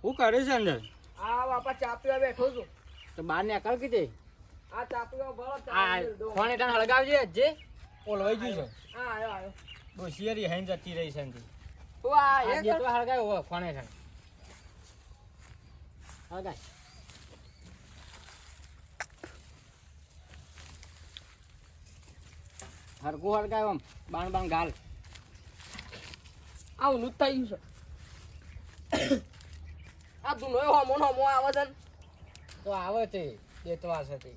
હું કરે છે અંદર? આ બાપા ચા પીવા બેઠો છું. તો બહાર નીકળ કીધે. આ ચા પીવા ભરો આ ફોન એટાણ હળગાવજે જે ઓલવાઈ ગયું છે. હા આયો. ડોશિયારી હેન જતી રહી છે અંધી. તો આ આ જે તો હળગાવ્યો ફોન એટાણ. હળગાય. હરકું હળગાવ આમ બાણ બાણ ગાલ. આવું નું થઈ ગયું છે. આ તું નયો હમો આવે છે ને? તો આવે તે દેતવા છે તે.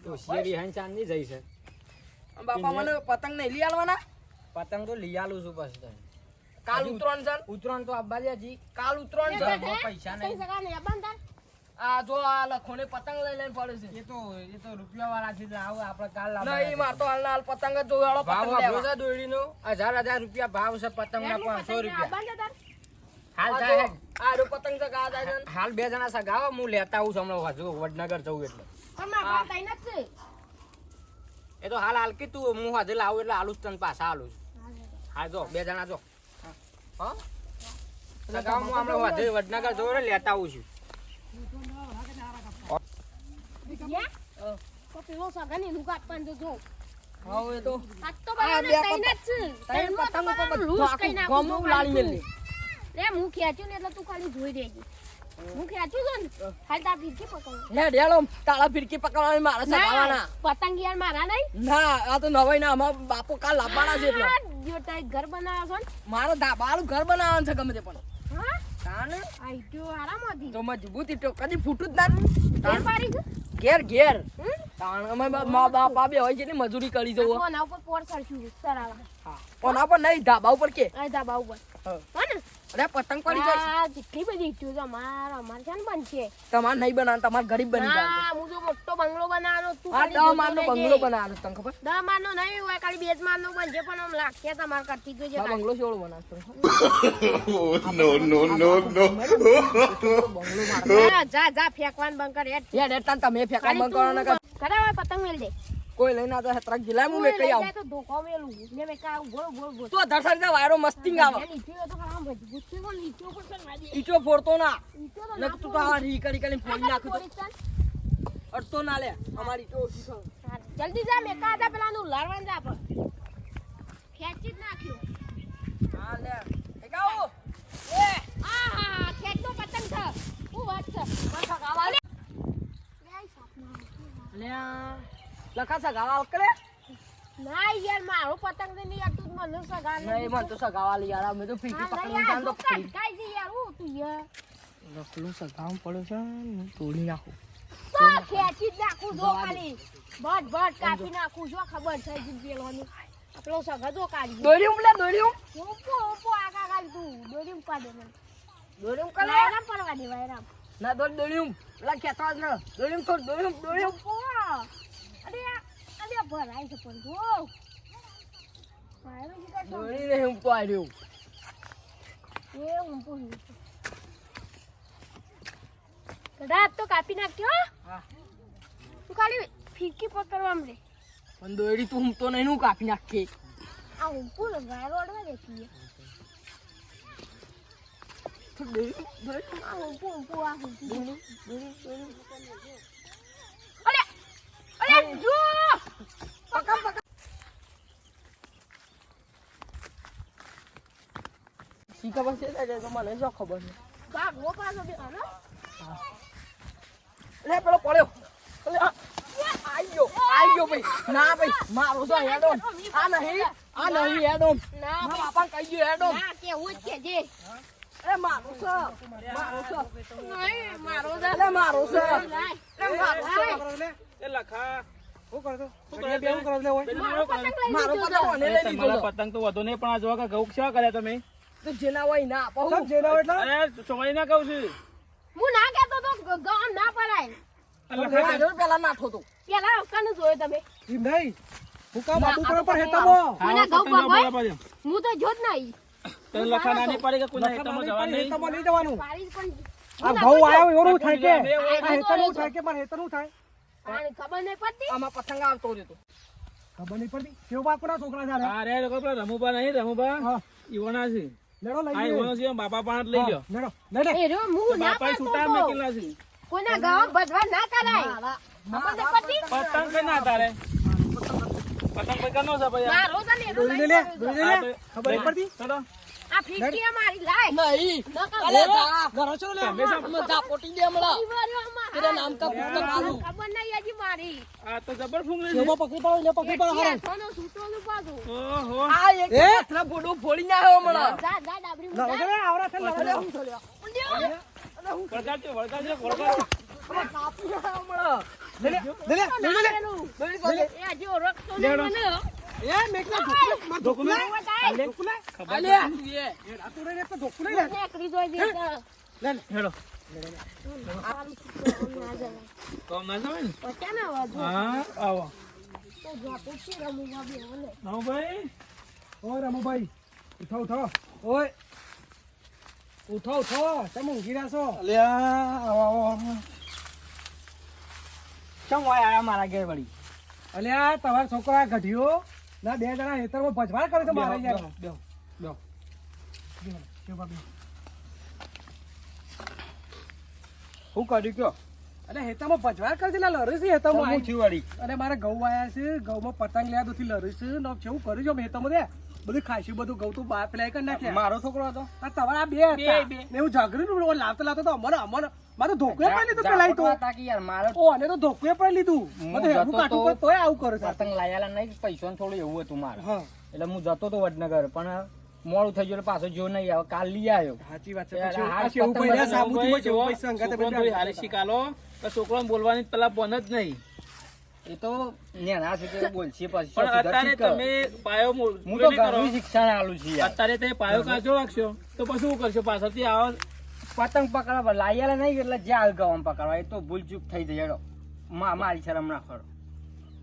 ડોશિયારી હેન ચાંદની જઈ છે. બાપા મને પતંગ નહીં લઈ આલવાના? પતંગ તો લઈ આલું છું પછી તને. કાલ ઉતરણ છે. ઉતરાણ તો આબા જી. કાલ ઉતરણ છે. પૈસા નહીં. આ જો આ લખોને પતંગ લઈને પડે છે. એ તો રૂપિયા વાળા છે આવો આપણે કાલ નહીં માર તો હાલ હાલ પતંગ જ જોવાળો ભાવ પતંગ લેવા. છે દોડીનો 1000 રૂપિયા ભાવ છે પતંગના 500 રૂપિયા હાલ આ થાય જો, આ જો પતંગ છે ગા જાય છે. હાલ બે જણા સગાવો હું લેતા આવું છું હમણાં હજુ વડનગર જવું એટલે એ તો હાલ કે તું હું હજુ લાવું એટલે આલું જ તને પાછા આલું છું. હા જો બે જણા જો હા સગાવો હું હમણાં હજુ વડનગર જવું એટલે લેતા આવું છું. હા એ તો આ બે ત્રણ પતંગ ઉપર બધું આખું ગામનું લાળી મેલી. હું ખેંચ્યું ને એટલે તું ખાલી જોઈ દેજે. હું ખેંચું છું ને ખાલી તાર ફીરકી પકડો. હે ડેલો તાળા ફિરકી પકડવાની મારા સગાવાના. પતંગ યાર મારા નહીં. ના આ તો નવાઈ ના અમાર બાપો કાલ લાવવાના છે એટલે. જો તારે ઘર બનાવ્યો છો ને. મારો ધાબાળું ઘર બનાવવાનું છે ગમે તે પણ. હા તાને આ ઈટો આરામથી તો મજબૂતી તો કદી ફૂટું જ ના. ઘર પાડી છે. ઘેર ઘેર હમ? તાણ અમે મા બાપા બે હોય છે ને મજૂરી કરી દઉં. કોના ઉપર પોર કરશું સરાવા. હા કોના પર નહીં ધાબા ઉપર કે. આ ધાબા ઉપર. હા. હો ને અરે પતંગ પડી જાય આ જેટલી બધી ઈટો છે અમાર છે ને બનશે. તમારે નહીં બનાવવાનું તમારે ગરીબ બની જાય. હા હું તો મોટો બંગલો બનાવવાનો તું આ ખાલી 10 માળનો બંગલો બનાવવાનો તને ખબર? 10 માળનો નહીં હોય ખાલી 2 માળનો બનશે પણ આમ લાગે તમારે કરતી જોજે આ બંગલો કેવડો બનાવતો? બંગલો મારો. જા ફેંકવાનું બંધ કર હેડ. યાર એટાન તમે ફેંકા બંધ કરો ને કરાવે પતંગ મેલ દે. કોઈ લઈને આવતો હતરાક જિલ્લા હું લે કઈ આવું. તો ધોકો મેલું ને મે કા બોલ બોલ. તો દર્શન વાયરો મસ્તી આવે. નીચે તો આમ બધું ગુસ્સે કોણ નીચે ઉપર કરવા દે. ઈટો ફોડતો ના. ઈટો તો નક તું તો આ રી કરી ફોડી નાખું તો અડતો ના લે અમારી ઈટો ઓછી છે. જલ્દી જા મે કા પેલા નું લારવાન જા પર ખેંચી જ નાખ્યો. હા લે એ ગાઓ એ આ ખેંચતો પતંગ છે. હું વાત છે માથા ગાવા લે. લે લખા સગાવા કરે ના યાર મારો પતંગ ને યાર તું મને સગા નહીં મન તો સગાવા લી યાર અમે તો ફીકી પકડવાનું જાન તો કાઈ જી યાર હું તું યાર લખલું સગામ પડ્યો છે હું તોડી નાખું. તો ખેંચી જ નાખું જો ખાલી બટ કાપી નાખું જો ખબર છે જીન પેલોની આપણો સગા જો કાઢી દોડ્યું લે દોડ્યું ઓપો આગા કાઢ તું દોડીમ પાડે મને દોડ્યું કરે વાયરામ પરવા દે વાયરામ ના દોડ્યું લા ખેતવા જ ના દોડ્યું તો દોડ્યું ઓપો અરે ભરાય છે પણ જો વાયરો જી કાઢો દોડી ને હું તો આવ્યો એ હું પૂછું કદાચ તો કાપી નાખ્યો. હા તું ખાલી ફીરકી પકડવા મળે. પણ દોડી તું હું તો નહીં હું કાપી નાખી. આ હું પૂરો વાયરો અડવા દેખીએ. તો દોડી આ હું પૂ આ હું દોડી અરે જો પકડ શી ખબર છે તો મને શું ખબર છે. કાક વો પાછો બે આનો લે પેલો પડ્યો આયો ભાઈ ના ભાઈ મારો તો હેડો આ નહીં હેડો ના મારા બાપા કહી ગયો હેડો ના કે હું જ કે જે એ મારો છે નહીં મારો એટલે મારો છે એ લખા હું કરતો મારો પતંગ ઓને લઈ લીધો પતંગ તો વધુ નહીં પણ આ જોવા ઘઉં શા કર્યા તમે? તો જેના હોય ના આપો હું જેના હોય અરે ચોમાઈ ના કહું છું. હું ના કહેતો તો ગામ ના પડાય એટલે પેલા નાઠો તો પેલા કનું જોયો તમે નહીં હું કામ આબુ આ તો પર પતંગ હેતમો મને ઘઉં ભગવાય હું તો જોત નહીં તને લખા નાની પડી કે કોઈ હેતમાં જવા નહીં. હેતમો નહીં જવાનું પાડી પણ આ ઘઉં આવ્યો એવું થાય કે આ હેતનું થાય કે મારે હેતનું થાય આને ખબર નહીં પડતી આમાં પતંગ આવતો રહ્યો તો ખબર નહીં પડતી કેવો બાપના છોકરા છે અરે લોકો પેલા રમુબા નહીં રમુબા હા ઈવોના છે લેડો લઈ આ લ્યો. એવો છે બાપા પાંચ લઈ લ્યો લેડો લે લે એ રહ્યો મું ના બાપાએ પાડતો છૂટા તો. મેકેલા છે કોઈના ગામ બધવા ના કરાય આપણને પતી પતંગ કઈ ના તારે પતંગ કઈ કરનો છે ભાઈ મારો તો ને એનો દોરી લે લઈ લે દોરી લે ખબર નહીં પડતી ચલો આ ફીકી અમારી લાય નહીં નકર અલે જા ઘરો છો લે અમે જા પોટી દે હમણાં ઈવર્યો અમાર. તેરા નામ કા પુસ્તક આલું ખબર નહીં હજી મારી આ તો જબર ફૂંક લે લેવો પકડી પાડો લે પકડી પાડો હારો સોનો સૂતોનું પાછું. ઓહો આ એક હાથના ફોડું ફોડી ના આવ્યો હમણાં જા જા ડાબરી લો મુકા. લે આવરા થે લો લે વળગાડજો વળગાડજો કાપી ના હમણાં લે લે લે લે એનું. દોરી સોલે એ જો રખતો નહીં મને. એ મેક ના ધોકલે માર ધોકલે બતાય. ધોકલે અલે એ રાતો રે તો ધોકલે લે નેકરી જોઈ દે તો. હેડો આમ સૂતોનું ના જવાય. કોમ ના જવાય ને પછી ના વાંધો. હા આવો તો જો પૂછી રમવા બે ઓલે. આવો ભાઈ ઓય રમુભાઈ ઉઠો ઉઠો ઓય ઉઠો ઉઠો તમે ઊંઘી રહ્યા છો અલ્યા આવો ચમ વાય આયા મારા ઘેર વળી અલ્યા તમારા છોકરા ગઢિયો ના બે જણા હેતરમાં ભજવાડ કરે છે મારે યાર બેહો બેહો શું કર્યું કયો અરે હેતામાં ભજવાડ કરે છે લા લરે છે હેતામાં હું થયું વળી અને મારે ઘઉં આયા છે ઘઉંમાં પતંગ લ્યા દોથી લરે છે ને કેવું કર્યું છે હેતામાં દે બધું ખાસી બધું ઘઉં તો બહાર પેલા કરી નાખ્યા મારો છોકરો હતો આ તમારા બે હતા બે. ને હું ઝઘડ્યું લાવતો લાવતો તો અમારે મારે ધોકુએ પડી લીધું પેલા ઈ તો તાકી યાર મારો ઓ અને તો ધોકુએ પડી લીધું હું બધું હેરું જતો કાઢું તો- પણ તોય આવું કરે છે પતંગ લાયેલા નહીં પૈસા થોડું એવું હતું મારે હા એટલે હું જતો તો વડનગર પણ મોડું થઈ ગયું એટલે પાછો જો નહીં આવ્યો કાલ લઈ આવ્યો સાચી વાત છે યાર, પછી આ આ શેવું પતંગ ભાઈ બધા સાબુતીમાં શેવું ભાઈ ભાઈ સંગાતે છોકરાને બધા થોડી હારી શીખાલો તો છોકરાને બોલવાની પેલા બન જ નહીં એ તો નેના છે તે બોલશે પછી પણ અત્યારે સુધરશે તમે પાયો હું તો મૂકેલી કરો ઘરનું શિક્ષણ આલું છું યાર અત્યારે તમે પાયો કાચો રાખશો તો પછી શું કરશો પાછળથી આવો પતંગ પકડવા લાયેલા નહીં એટલે જ્યાં ગવામ પકડવા એ તો ભૂલ ચૂક થઈ જાય હેડો. મારી શરમ ના ખરો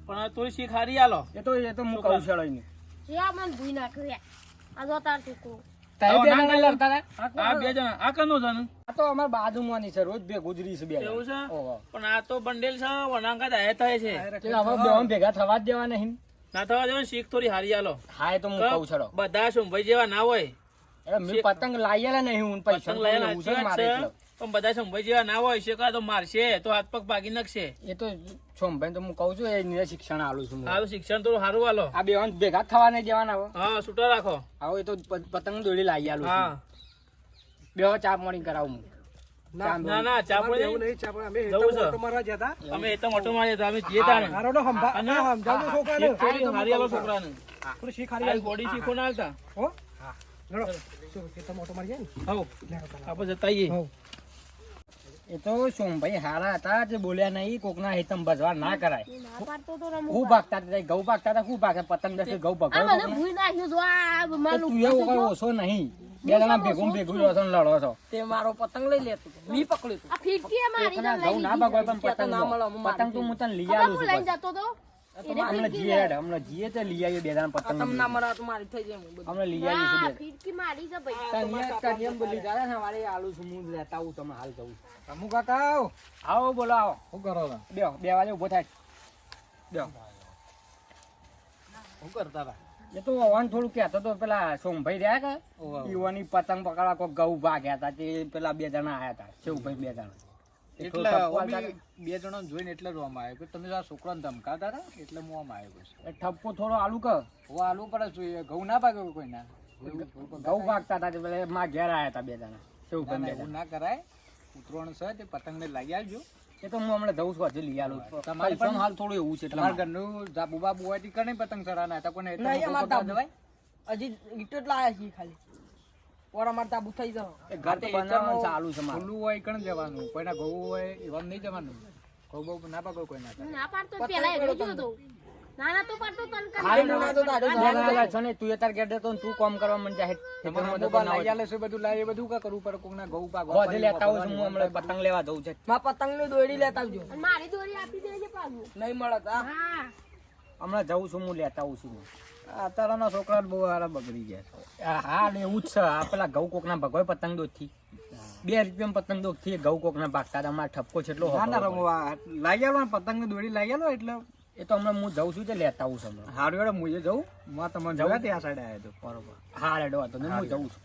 પણ થોડી શીખ હારી આલો એ તો હું કહું છું નહીં જ્યાં મને ભૂઈ નાખ્યું આ જો તાર છોકરો. તારે બે ના, જણા ના, લડતા હતા? આ બે જણા આ કનો છે ને? આ તો અમારા બાજુમાંની છે રોજ બે ગુજરી છે બે જણા. એવું છે ઓહો. પણ આ તો બંડેલ છે વણાંકા દાય થાય છે તે હવે બેઉ ભેગા થવા જ દેવા નહીં ના થવા દેવાનું શીખ થોડી હારી આલો હા એ તો હું કહું છું બધા શુંભાઈ જેવા ના હોય એટલે મેં પતંગ લાયેલા નહીં હું પૈસા પતંગ લાયેલા એવું છે સાચી મારે વાત એટલે. છે. પણ બધા શુંભાઈ જેવા ના હોય શેકા તો મારશે તો હાથ પગ ભાગી નાખશે એ તો છોમભાઈ તો હું કહું છું એ નિરે શિક્ષણ આલું છું હું. આ તો શિક્ષણ થોડું સારું આલો આ બે ભેગા જ થવા નહીં દેવાના હવે હા છૂટા રાખો આવો એ તો પતંગ દોડી લાવી આલું હા છું બે ચા પાણી કરાવું હું ચા ના ના ચા અમારે એવું પડે નહીં ચા પણ અમે જવું છે. હેતામાં ઓટો મારવા ગયા હતા અમે એ તો મોટો મારીએ તો અમે જીએ તાણે હારો તો સમજાવજો છોકરાને શીખ થોડી હારી આલો છોકરાને થોડી શીખ હારી આ આવી. બોડી શીખો ના આવતા હો લડો શું હેતામાં ઓટો મારી જાય ને હવ લેડો તારા. આપણે જતાઈએ હો. એ તો સોમભાઈ હારા હતા જે બોલ્યા નહીં કોકના હેતમ ભજવા ના કરાય એ ના પાડતો તો રમવા. હું ભાગતા હતા ઘઉં ભાગતા હતા હું ભાગે પતંગ દસે ઘઉં આ મને ભગાવ ભૂઈ નાખ્યું જો આ મારું તું એવું કઈ ઓછો નહીં બે જણા ભેગું ભેગું રહો છો ને લડો છો તે મારો પતંગ લઈ લેતો હતો. મી પકડ્યું હતું. આ ફીરકી એ મારી એકના તો ઘઉં લઈ ના લીધી. ભગાય પણ પતંગ ના મળે, નો. હું મારી પતંગ તો હું તને લઈ ખબર આલું હું છું લઈને પછી. જતો તો એને હમણાં ફીરકી જીએ હેડ, હમણાં જીએ તે લઈ આવીએ બે જણા પતંગ પતંગ ના મળે તો મારી થઈ જાય બધું. હમણાં લઈ આવીએ ના, છીએ બે ફીરકી મારી છે ભાઈ તનિયા બોલી જાય ને મારે આલુ છું હું લેતા આવું તમે હાલ જવું રમુ કાકા આવો બોલો આવો શું કરો છો? બેહો 2 વાગે ઉભો થાય બેહો શું કરતા હતા એ તો હવાન થોડું કહેતો તો પેલા સોમભાઈ રહ્યા કે ઈવાની પતંગ પકડવા કોઈ ઘઉં ભાગ્યા હતા તે પેલા બે જણા આયા હતા શિવભાઈ બે જણા એ થોડું ટપકો હાલતા હતા. બે જણા જોઈને એટલે જ આમ આવ્યો કે તમે આ છોકરાને ધમકાતા હતા એટલે હું આમ આવ્યો પછી એ ઠપકો થોડો આલુ કર હું આલુ પડે છું ઘઉં ના ભાગ્યો કોઈના ઘઉં ભાગતા હતા તે પેલા માં ઘેર આયા હતા બે જણા ના, શિવભાઈ ના, બે એવું જણા ના કરાય ઉતરોણ છે તે પતંગને લાગી આવજો એ તો હું હમણાં જઉં છું હજી લઈ આલું તમારે પૈસાનું પણ- હાલ થોડું એવું છે એટલે તમારા ઘરનું જાબુ બાબુ હોય તે કઈ પતંગ ચડાના હતા કોને નહીં, અમારે તાબુ. હજી ઈંટો જ લાયા છીએ ખાલી ઓર અમારે તાબુ થઈ જાવ એ ઘર તો બનાવવાનું ચાલુ છે મારે ખુલ્લું હોય કણ જવાનું કોઈના ઘઉં હોય એવા નહીં જવાનું ઘઉં બહુ ના ભાગો કોઈના હું ના પાડતો પેલા એને જોયો તો નાના તો પાડતો તને કાંઈ હાલ ના ના તો તારે છે ને તું અત્યારે ઘેર જતો ને તું કામ કરવા મને જાય તમારા મોબાઈલ લાગી આલે છે બધું લાવી એ બધું કા કરવું પડે કોકના ઘઉં ભાગવા હોજે લેતા આવું છું હું હમણાં પતંગ લેવા જઉં છે માં પતંગ ની દોરી લેતા આવજો અને મારી દોરી આપી દેજે પાછું નહીં મળે તો હા હમણાં જઉં છું હું લેતા આવું છું અત્યારના છોકરા બહુ હારા બગડી ગયા હા એવું જ છે આ પેલા ઘઉં કોકના ભગવાય પતંગ દોથી 2 રૂપિયા પતંગ દોખ થી ઘઉં કોકના ભાગતા હતા અમારે ઠપકો છે એટલો ના ના હોકળો પડે. રમવા લાગી આલો ને પતંગ ની દોરી લાગી આલો એટલે એ તો હમણાં હું જઉં છું તે લેતા આવું છું હમણાં હારું હેડો મુજે જવું માં તમને જોયા ત્યાં સાઈડ આવ્યો હતો બરોબર હા રેડો હતો ને હું જઉં છું